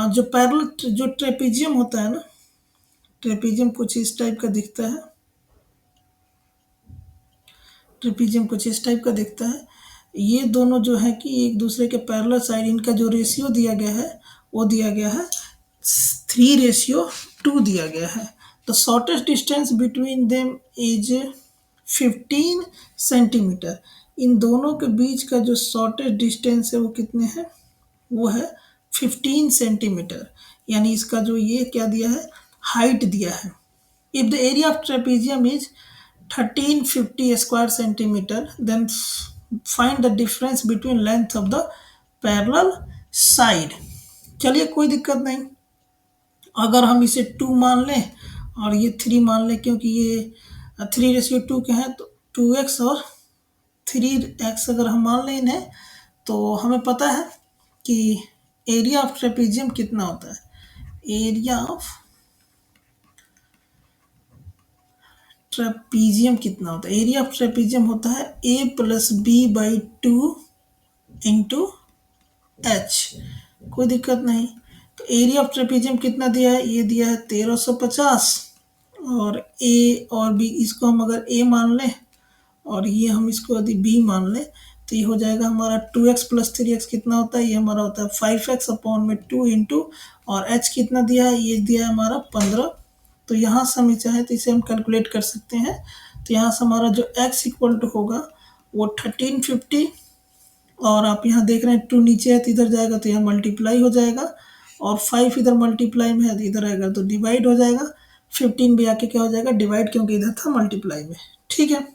जो पैरेलल जो ट्रेपीजियम होता है ना, ट्रेपीजियम कुछ इस टाइप का दिखता है, ट्रेपीजियम कुछ इस टाइप का दिखता है। ये दोनों जो है कि एक दूसरे के पैरेलल साइड, इनका जो रेशियो दिया गया है वो दिया गया है 3:2 दिया गया है। The shortest distance between them is 15 centimetre. इन दोनों के बीच का जो शॉर्टेस्ट डिस्टेंस है वो कितने हैं? वो है 15 सेंटीमीटर। यानी इसका जो ये क्या दिया है, हाइट दिया है। If the area of trapezium is 1350 square centimetre, then find the difference between length of the parallel side. चलिए कोई दिक्कत नहीं, अगर हम इसे 2 मान लें और ये 3 मान लें, क्योंकि ये 3:2 के हैं, तो 2x और 3x अगर हम मान लें इन्हें, तो हमें पता है कि एरिया ऑफ ट्रेपीजियम कितना होता है। एरिया ऑफ ट्रेपीजियम कितना होता है? एरिया ऑफ ट्रेपीजियम होता है a+b/2 इंटू एच। कोई दिक्कत नहीं। तो एरिया ऑफ ट्रेपीजियम कितना दिया है? ये दिया है 1350, और ए और बी, इसको हम अगर ए मान लें और ये हम इसको यदि बी मान लें, तो ये हो जाएगा हमारा 2x + 3x कितना होता है? ये हमारा होता है 5x/2 इंटू, और h कितना दिया है? ये दिया है हमारा 15। तो यहाँ से हम चाहे तो इसे हम कैलकुलेट कर सकते हैं। तो यहाँ से हमारा जो x इक्वल टू होगा वो 1350, और आप यहाँ देख रहे हैं 2 नीचे है तो इधर जाएगा तो यहाँ मल्टीप्लाई हो जाएगा, और 5 इधर मल्टीप्लाई में है तो इधर आएगा तो डिवाइड हो जाएगा। 15 भी आके क्या हो जाएगा? डिवाइड, क्योंकि इधर था मल्टीप्लाई में। ठीक है,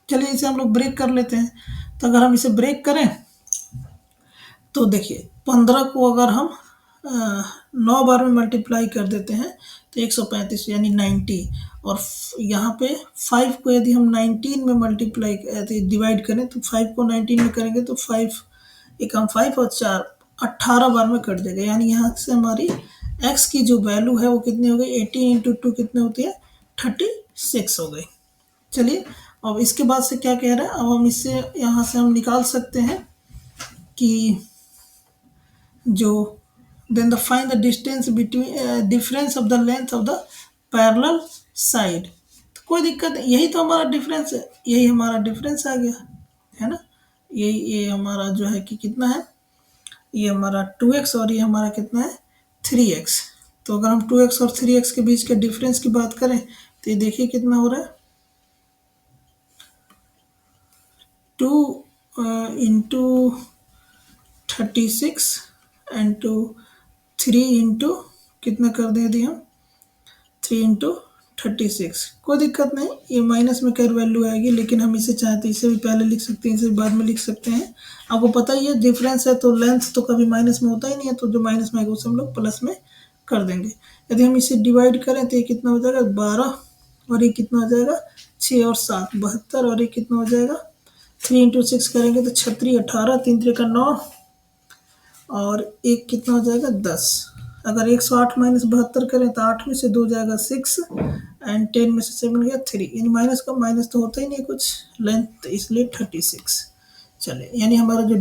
चलिए इसे हम लोग ब्रेक कर लेते हैं। तो अगर हम इसे ब्रेक करें तो देखिए 15 को अगर हम 9 बार में मल्टीप्लाई कर देते हैं तो 135 यानी 90, और यहाँ पे 5 को यदि हम 19 में मल्टीप्लाई डिवाइड करें तो 5 को 19 में करेंगे तो 5 एकम 5 और 4 18 बार में कट जाएगा। यानी यहाँ से हमारी x की जो वैल्यू है वो कितनी हो गई? 18 इंटू 2 कितने होती है? 36 हो गई। चलिए अब इसके बाद से क्या कह रहा है, अब हम इससे यहाँ से हम निकाल सकते हैं कि जो then the find the distance between difference of the length of the parallel side. तो कोई दिक्कत नहीं, यही तो हमारा डिफरेंस है, यही हमारा डिफरेंस आ गया है ना। ये हमारा जो है कि कितना है, ये हमारा 2x और ये हमारा कितना है 3x। तो अगर हम 2x और 3x के बीच के डिफरेंस की बात करें तो ये देखिए कितना हो रहा है, 2 इंटू 36 इंटू 3 इंटू कितना कर दें यदि हम 3 इंटू 36। कोई दिक्कत नहीं, ये माइनस में कर वैल्यू आएगी, लेकिन हम इसे चाहते इसे भी पहले लिख सकते हैं, इसे भी बाद में लिख सकते हैं। आपको पता ही है डिफरेंस है तो लेंथ तो कभी माइनस में होता ही नहीं है, तो जो माइनस में आएगा उसे हम लोग प्लस में कर देंगे। यदि हम इसे डिवाइड करें तो ये कितना हो जाएगा 12, और ये कितना हो जाएगा 6 और 7 72, और ये कितना हो जाएगा 3 इंटू 6 करेंगे तो 36 18, 3 3 का 9, और एक कितना हो जाएगा 10। अगर 108 माइनस 72 करें तो 8 में से 2 जाएगा 6, एंड 10 में से 7 गया 3, यानी माइनस का माइनस तो होता ही नहीं कुछ लेंथ, तो इसलिए 36। चले, यानी हमारा जो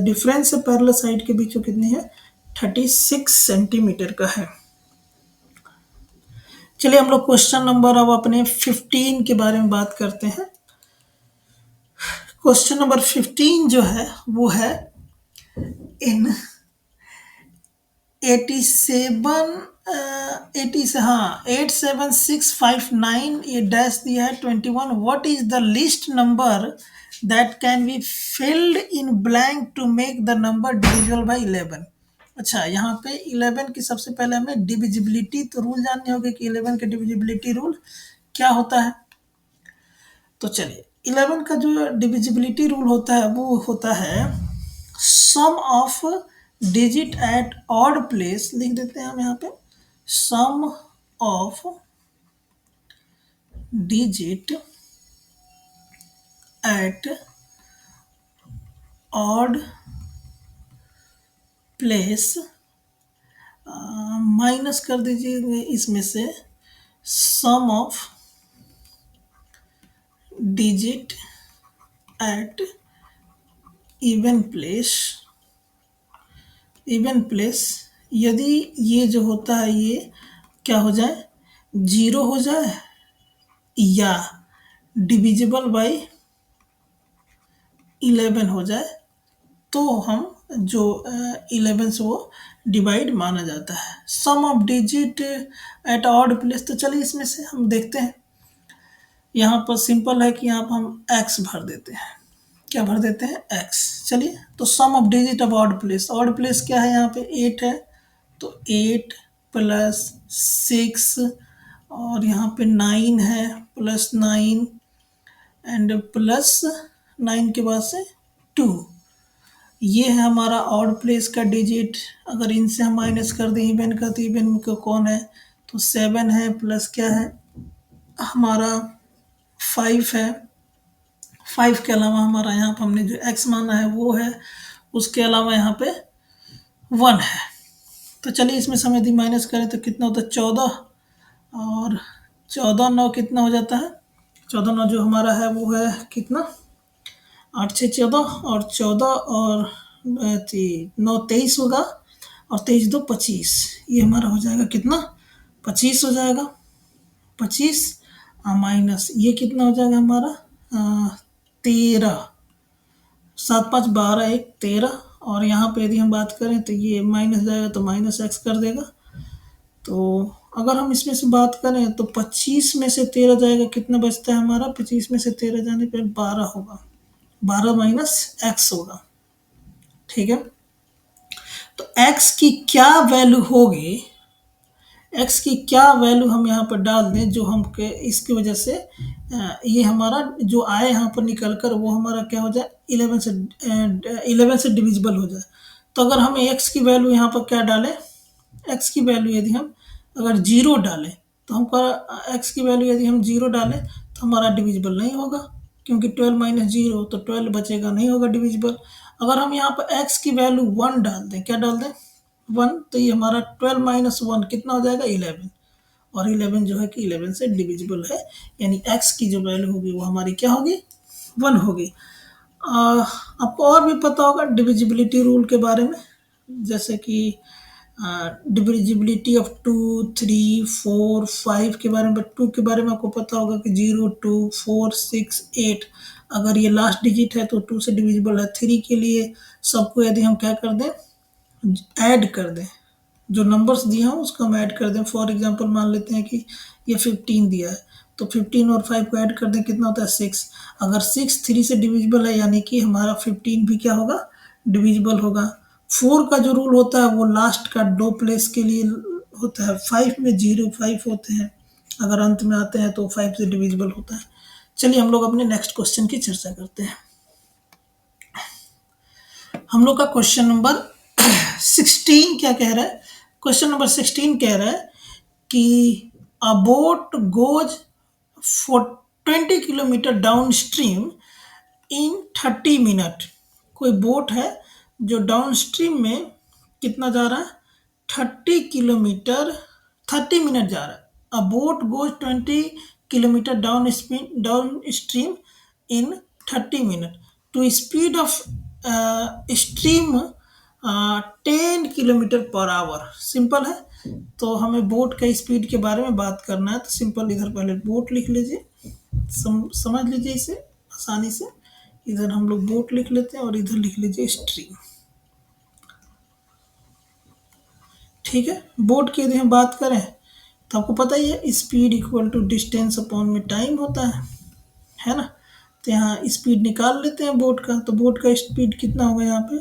डिफरेंस है पैरेलल साइड के बीच वो कितनी है 36 सेंटीमीटर का है। चलिए हम लोग क्वेश्चन नंबर अब अपने 15 के बारे में बात करते हैं। क्वेश्चन नंबर 15 जो है वो है इन 87659 ये डैश दिया है 21। What is the least number that can be filled in blank to make the number divisible by 11। अच्छा, यहाँ पे 11 की सबसे पहले हमें डिविजिबिलिटी तो रूल जानने होंगे कि 11 के डिविजिबिलिटी रूल क्या होता है। तो चलिए 11 का जो डिविजिबिलिटी रूल होता है वो होता है sum of digit at odd place, लिख देते हैं हम यहाँ पे, sum of digit at odd place, minus कर दीजिए इसमें से sum of digit at even place, even place, यदि ये जो होता है ये क्या हो जाए, जीरो हो जाए या डिविजिबल बाई 11 हो जाए, तो हम जो 11 से वो डिवाइड माना जाता है। Sum of digit at odd place, तो चलिए इसमें से हम देखते हैं। यहाँ पर सिंपल है कि यहाँ पर हम x भर देते हैं, क्या भर देते हैं, x। चलिए, तो sum of digit of odd place क्या है, यहाँ पे 8 है, तो 8 प्लस 6, और यहाँ पे 9 है, प्लस 9 एंड प्लस 9 के बाद से 2, ये है हमारा ऑड प्लेस का डिजिट। अगर इनसे हम माइनस कर दें इवन का, तो इवन का कौन है, तो 7 है, प्लस क्या है हमारा 5 है, 5 के अलावा हमारा यहाँ पर हमने जो x माना है वो है, उसके अलावा यहाँ पे 1 है। तो चलिए इसमें से हम यदि माइनस करें तो कितना होता है, 14, और 14 9 कितना हो जाता है, 14 9 जो हमारा है वो है कितना, 8 6 14, और 14 और 9 23 होगा, और 23 2 25, ये हमारा हो जाएगा कितना, 25 हो जाएगा, 25 माइनस ये कितना हो जाएगा हमारा 13, 7 5 12 1 13, और यहाँ पे यदि हम बात करें तो ये माइनस जाएगा तो माइनस x कर देगा। तो अगर हम इसमें से बात करें तो 25 में से 13 जाएगा, कितना बचता है हमारा, 25 में से 13 जाने पर 12 होगा, 12 माइनस x होगा, ठीक है। तो x की क्या वैल्यू होगी, x की क्या वैल्यू हम यहाँ पर डाल दें जो हम के इसकी वजह से ये हमारा जो आए यहाँ पर निकल कर वो हमारा क्या हो जाए, 11 से डिविजिबल हो जाए। तो अगर हम x की वैल्यू यहाँ पर क्या डालें, x की वैल्यू यदि हम अगर जीरो डालें, तो हमका x की वैल्यू यदि हम जीरो डालें तो हमारा डिविजिबल नहीं होगा, क्योंकि 12 माइनस जीरो तो 12 बचेगा, नहीं होगा डिविजिबल। अगर हम यहाँ पर x की वैल्यू 1 डाल दें, क्या डाल दें, 1, तो ये हमारा 12 माइनस 1 कितना हो जाएगा, 11, और 11 जो है कि 11 से डिविजिबल है, यानी x की जो वैल्यू होगी वो हमारी क्या होगी, 1 होगी। आपको और भी पता होगा डिविजिबिलिटी रूल के बारे में, जैसे कि डिविजिबिलिटी ऑफ 2 3 4 5 के बारे में, बट 2 के बारे में आपको पता होगा कि 0 2 4 6 8, अगर ये लास्ट डिजिट है तो 2 से डिविजिबल है। 3 के लिए सबको यदि हम क्या कर दें, ऐड कर दें, जो नंबर्स दिए हैं उसको हम ऐड कर दें। फॉर एग्जांपल मान लेते हैं कि ये 15 दिया है, तो 15 और 5 को ऐड कर दें, कितना होता है 6। अगर 6 3 से डिविजिबल है, यानी कि हमारा 15 भी क्या होगा, डिविजिबल होगा। 4 का जो रूल होता है वो लास्ट का दो प्लेस के लिए होता है, 5 में 0 5 होते हैं, अगर अंत में आते हैं तो 5 से डिविजिबल होता है। चलिए हम लोग अपने नेक्स्ट क्वेश्चन की चर्चा करते हैं। हम लोग का क्वेश्चन नंबर 16 क्या कह रहा है, क्वेश्चन नंबर 16 कह रहा है कि अ boat goes for 20 kilometre down stream in 30 minute. कोई बोट है जो डाउन स्ट्रीम में कितना जा रहा है, 30 किलोमीटर 30 मिनट जा रहा है। A boat goes 20 kilometre down stream in 30 minute to speed of stream 10 kilometre per hour. Simple है, तो हमें बोट का स्पीड के बारे में बात करना है, तो सिंपल इधर पहले बोट लिख लीजिए, समझ लीजिए इसे आसानी से। इधर हम लोग बोट लिख लेते हैं और इधर लिख लीजिए स्ट्रीम, ठीक है। बोट की यदि हम बात करें तो आपको पता ही है speed equal to distance upon में टाइम होता है ना। तो यहाँ स्पीड निकाल लेते हैं बोट का, तो बोट का स्पीड कितना होगा यहाँ पे,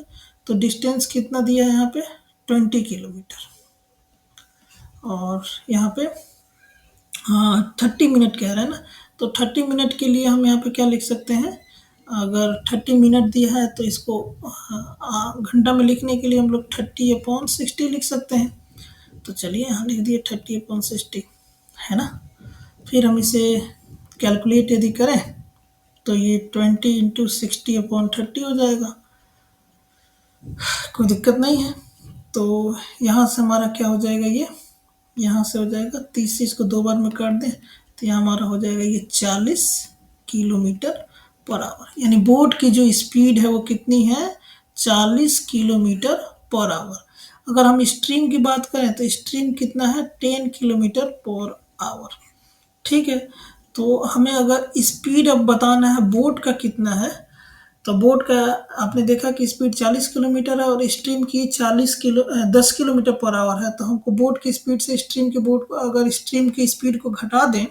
तो डिस्टेंस कितना दिया है यहाँ पे 20 किलोमीटर, और यहाँ पे 30 मिनट कह रहा है ना, तो 30 मिनट के लिए हम यहाँ पे क्या लिख सकते हैं, अगर 30 मिनट दिया है तो इसको घंटा में लिखने के लिए हम लोग 30/60 लिख सकते हैं। तो चलिए यहाँ लिख दिए 30/60, है ना। फिर हम इसे कैलकुलेट यदि करें तो ये 20 × 60/30 हो जाएगा, कोई दिक्कत नहीं है। तो यहाँ से हमारा क्या हो जाएगा, ये यहाँ से हो जाएगा 30 से इसको 2 बार में काट दें तो यहाँ हमारा हो जाएगा ये 40 किलोमीटर पर आवर। यानी बोट की जो स्पीड है वो कितनी है, 40 किलोमीटर पर आवर। अगर हम स्ट्रीम की बात करें तो स्ट्रीम कितना है, 10 किलोमीटर पर आवर। ठीक है, तो हमें अगर स्पीड अब बताना है बोट का कितना है, तो बोट का आपने देखा कि स्पीड 40 किलोमीटर है और स्ट्रीम की 10 किलोमीटर पर आवर है। तो हमको बोट की स्पीड से स्ट्रीम की बोट को, अगर स्ट्रीम की स्पीड को घटा दें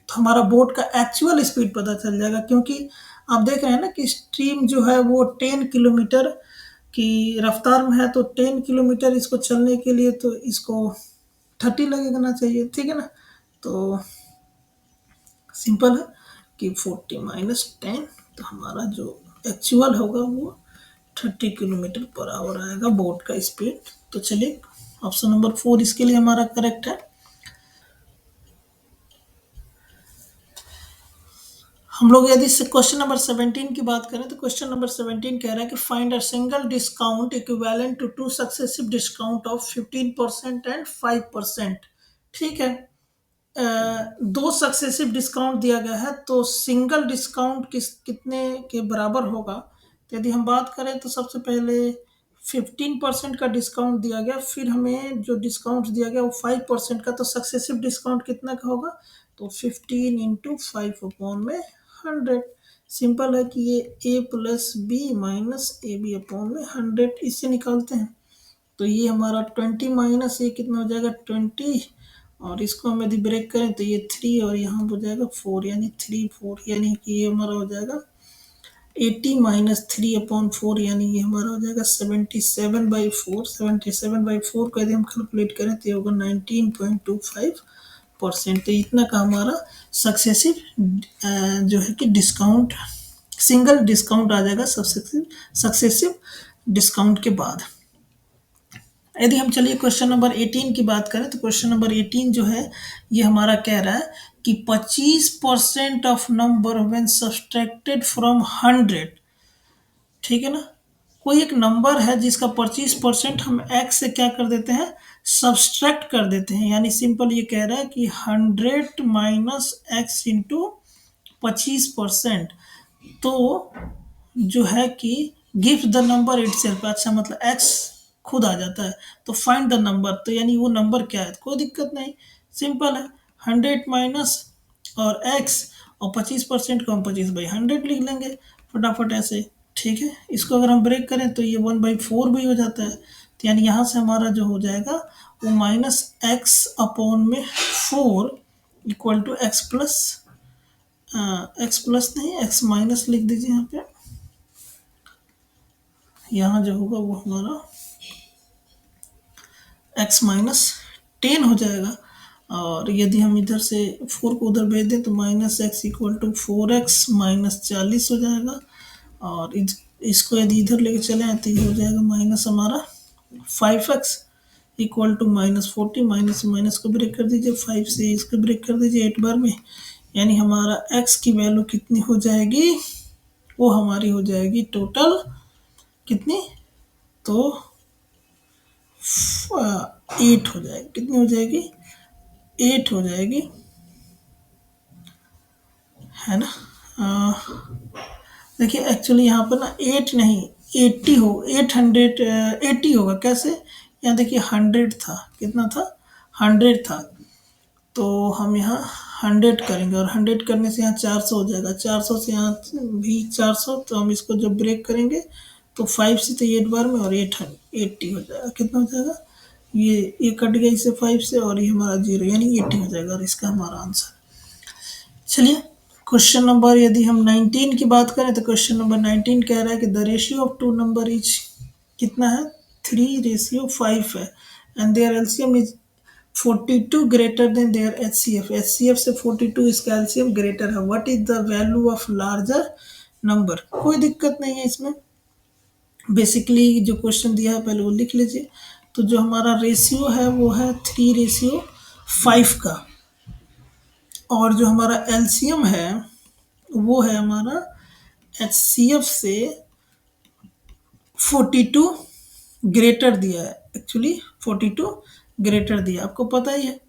तो हमारा बोट का एक्चुअल स्पीड पता चल जाएगा। क्योंकि आप देख रहे हैं ना कि स्ट्रीम जो है वो 10 किलोमीटर की रफ्तार में है, तो 10 किलोमीटर इसको चलने के लिए तो इसको 30 लगना चाहिए, ठीक है ना। तो सिंपल है कि 40 - 10, तो हमारा जो एक्चुअल होगा वो 30 किलोमीटर पर आवर आएगा बोट का स्पीड। तो चलिए ऑप्शन नंबर 4 इसके लिए हमारा करेक्ट है। हम लोग यदि क्वेश्चन नंबर 17 की बात करें तो क्वेश्चन नंबर 17 कह रहा है कि find a single discount equivalent to 2 successive discount of 15% and 5%। ठीक है, दो सक्सेसिव डिस्काउंट दिया गया है, तो सिंगल डिस्काउंट कितने के बराबर होगा। तो यदि हम बात करें तो सबसे पहले 15% का डिस्काउंट दिया गया, फिर हमें जो डिस्काउंट दिया गया वो 5% का, तो सक्सेसिव डिस्काउंट कितना का होगा, तो 15 × 5/100। सिंपल है कि ये A+B-AB/100 इससे निकालते हैं। तो ये हमारा 20 माइनस ये कितना हो जाएगा 20, और इसको हम यदि ब्रेक करें तो ये 3 और यहाँ हो जाएगा 4, यानी 3/4, यानी कि ये हमारा हो जाएगा 80 - 3/4, यानी ये हमारा हो जाएगा 77/4। 77/4 को यदि हम कैलकुलेट करें तो ये होगा 19.25%। तो इतना का हमारा सक्सेसिव जो है कि डिस्काउंट, सिंगल डिस्काउंट आ जाएगा सक्सेसिव डिस्काउंट के बाद। यदि हम चलिए क्वेश्चन नंबर 18 की बात करें तो क्वेश्चन नंबर 18 जो है ये हमारा कह रहा है कि 25% of number when subtracted from 100। ठीक है ना, कोई एक नंबर है जिसका 25% हम एक्स से क्या कर देते हैं, सब्सट्रैक्ट कर देते हैं। यानी सिंपल ये कह रहा है कि 100 माइनस एक्स इंटू 25%, तो जो है कि गिव द नंबर इटसेल्फ। अच्छा, मतलब एक्स खुद आ जाता है, तो फाइंड द नंबर, तो यानी वो नंबर क्या है, कोई दिक्कत नहीं, सिंपल है 100 माइनस और एक्स और 25% को हम 25/100 लिख लेंगे फटाफट ऐसे। ठीक है, इसको अगर हम ब्रेक करें तो ये 1/4 भी हो जाता है। तो यानी यहाँ से हमारा जो हो जाएगा वो -x/4 equal to x plus, x plus नहीं एक्स माइनस लिख दीजिए यहाँ पे। यहाँ जो होगा वो हमारा x-10 हो जाएगा, और यदि हम इधर से 4 को उधर भेज दें तो -x इक्वल टू 4x -40 हो जाएगा, और इसको यदि इधर लेके चले आए तो ये हो जाएगा माइनस हमारा 5x equal to -40, minus minus को ब्रेक कर दीजिए, 5 से इसको ब्रेक कर दीजिए 8 बार में, यानी हमारा x की वैल्यू कितनी हो जाएगी, वो हमारी हो जाएगी टोटल कितनी, तो 8 हो जाएगी, कितनी हो जाएगी 8 हो जाएगी, है ना। देखिए एक्चुअली यहाँ पर ना 8 नहीं 80 हो, 880 होगा, कैसे, यहाँ देखिए 100 था, कितना था 100 था, तो हम यहाँ 100 करेंगे और 100 करने से यहाँ 400 हो जाएगा, 400 से यहाँ भी 400, तो हम इसको जब ब्रेक करेंगे तो 5 से तो 8 बार में और 880 हो जाएगा, कितना हो जाएगा, ये कट गया इससे 5 से और ये हमारा 0, यानी 80 हो जाएगा, और इसका हमारा आंसर। चलिए क्वेश्चन नंबर यदि हम 19 की बात करें तो क्वेश्चन नंबर 19 कह रहा है कि the ratio of 2 number is कितना है, 3:5 है, and their LCM is 42 greater than their HCF, HCF से 42 इसका एलसीएम ग्रेटर है। What is the value of larger number? कोई दिक्कत नहीं है इसमें, बेसिकली जो क्वेश्चन दिया है पहले वो लिख लीजिए। तो जो हमारा रेशियो है वो है 3:5 का, और जो हमारा एलसीएम है वो है हमारा HCF से 42 ग्रेटर दिया है, एक्चुअली 42 ग्रेटर दिया, आपको पता ही है।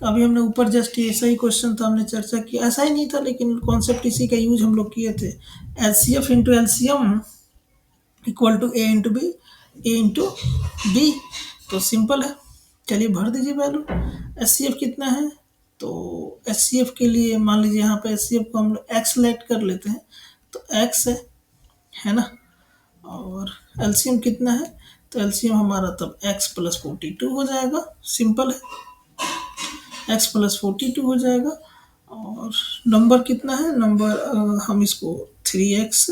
अभी हमने ऊपर जस्ट ऐसा ही क्वेश्चन था, हमने चर्चा की, ऐसा ही नहीं था लेकिन कॉन्सेप्ट इसी का यूज हम लोग किए थे। HCF into LCM equal to A into B, A into B, तो सिंपल है। चलिए भर दीजिए वैल्यू। HCF कितना है, तो HCF के लिए मान लीजिए यहाँ पे HCF को हम लोग एक्स लेट कर लेते हैं, तो एक्स है ना, और एलसीएम कितना है, तो एलसीएम हमारा तब x प्लस 42 हो जाएगा, सिंपल है, x प्लस 42 हो जाएगा। और नंबर कितना है, नंबर हम इसको 3x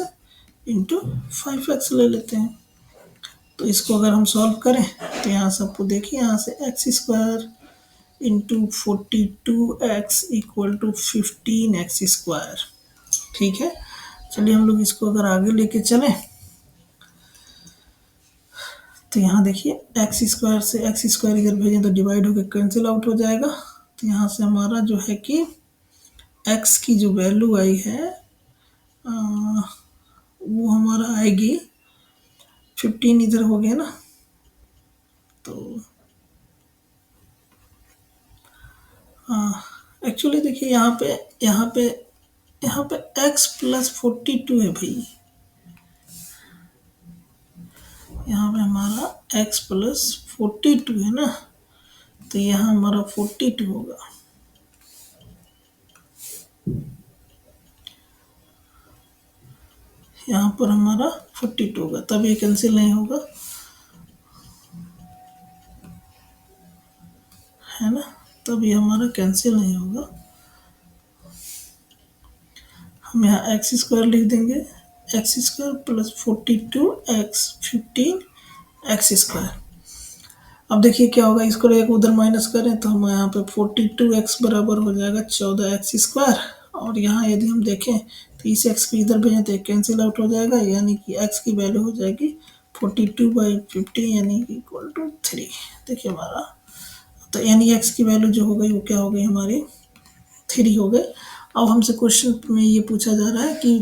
इंटू 5x ले लेते हैं। तो इसको अगर हम सॉल्व करें तो यहाँ से आपको देखिए, यहाँ से x² into 42x equal to 15x², ठीक है। चलिए हम लोग इसको अगर आगे लेके चलें तो यहाँ देखिए x² से x² इधर भेजें तो डिवाइड होकर कैंसिल आउट हो जाएगा। तो यहाँ से हमारा जो है कि x की जो वैल्यू आई है वो हमारा आएगी 15, इधर हो गया ना, तो एक्चुअली देखिए यहाँ पे x प्लस 42 है भाई, यहाँ पे हमारा x प्लस 42 है ना, तो यहाँ हमारा 42 होगा। यहाँ पर हमारा 42 होगा, तब ये कैंसिल नहीं होगा, है ना, तब ये हमारा कैंसिल नहीं होगा। हम यहाँ x² लिख देंगे, x² प्लस 42x 15x²। अब देखिए क्या होगा, इसको एक उधर माइनस करें तो हम यहाँ पे 42x बराबर हो जाएगा 14x², और यहाँ यदि हम देखें तो इस x को इधर भेजें तो कैंसिल आउट हो जाएगा, यानी कि x की वैल्यू हो जाएगी 42/15 यानी कि इक्वल टू 3। देखिए हमारा, तो यानी x की वैल्यू जो हो गई वो क्या हो गई हमारी 3 हो गए। अब हमसे क्वेश्चन में ये पूछा जा रहा है कि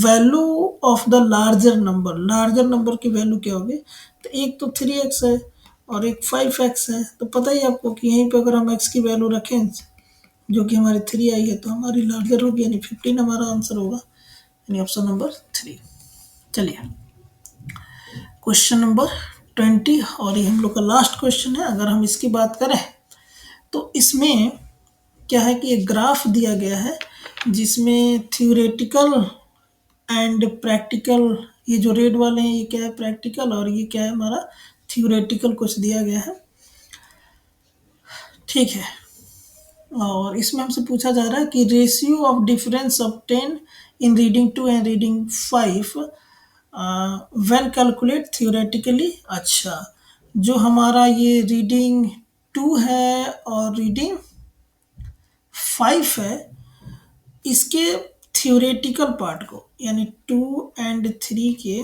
value of the larger number, larger number की वैल्यू क्या होगी, तो एक तो 3x है और एक 5x है, तो पता ही आपको कि यहीं पे अगर हम x की वैल्यू रखें जो कि हमारी 3 आई है तो हमारी लार्जर होगी, यानी 15 हमारा आंसर होगा, यानी ऑप्शन नंबर 3। चलिए क्वेश्चन नंबर 20, और ये हम लोग का लास्ट क्वेश्चन है। अगर हम इसकी बात करें तो इसमें क्या है कि एक ग्राफ दिया गया है जिसमें थ्योरेटिकल एंड प्रैक्टिकल, ये जो रेड वाले हैं ये क्या है प्रैक्टिकल, और ये क्या है हमारा थ्योरेटिकल कुछ दिया गया है, ठीक है। और इसमें हमसे पूछा जा रहा है कि ratio of difference of 10 in reading 2 and reading 5 when calculate theoretically. अच्छा, जो हमारा ये रीडिंग 2 है और रीडिंग 5 है, इसके थ्योरेटिकल पार्ट को, यानी 2 एंड 3 के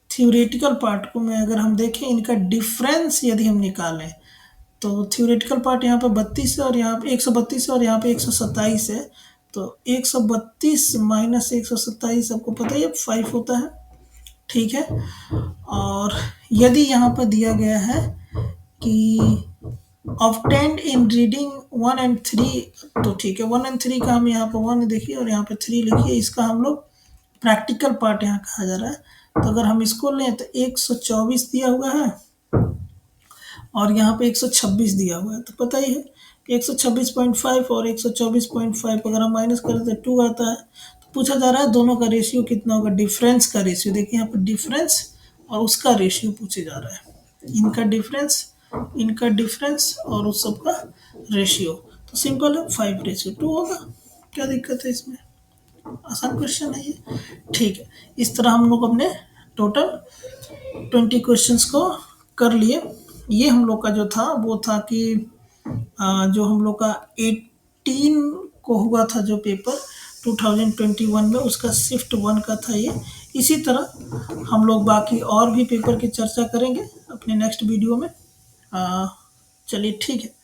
थ्योरेटिकल पार्ट को में अगर हम देखें, इनका डिफरेंस यदि हम निकालें तो थ्योरेटिकल पार्ट यहाँ पे 32 है और यहाँ पे 132 है और यहाँ पे 127 है, तो 132 माइनस 127 आपको पता ही है 5 होता है, ठीक है। और यदि यहाँ पर दिया गया है कि ऑब्टेन्ड इन रीडिंग 1 एंड 3, तो ठीक है 1 एंड 3 का हम यहाँ पर 1 देखिए और यहाँ पे 3 लिखिए, इसका हम लोग प्रैक्टिकल पार्ट यहाँ कहा जा रहा है। तो अगर हम इसको लें तो 124 दिया हुआ है और यहाँ पे 126 दिया हुआ है, तो पता ही है 126.5 और 124.5 अगर हम माइनस करें तो 2 आता है। तो पूछा जा रहा है दोनों का रेशियो कितना होगा, डिफरेंस का रेशियो, देखिए यहाँ पर डिफरेंस और उसका रेशियो पूछे जा रहा है, इनका डिफरेंस और उस सब का रेशियो। तो सिंपल है 5:2 होगा, क्या दिक्कत है इसमें, आसान क्वेश्चन है ये, ठीक है। इस तरह हम लोग अपने टोटल 20 क्वेश्चंस को कर लिए। ये हम लोग का जो था वो था कि जो हम लोग का 18 को हुआ था जो पेपर 2021 में, उसका शिफ्ट 1 का था ये। इसी तरह हम लोग बाकी और भी पेपर की चर्चा करेंगे अपने नेक्स्ट वीडियो में। चलिए ठीक है।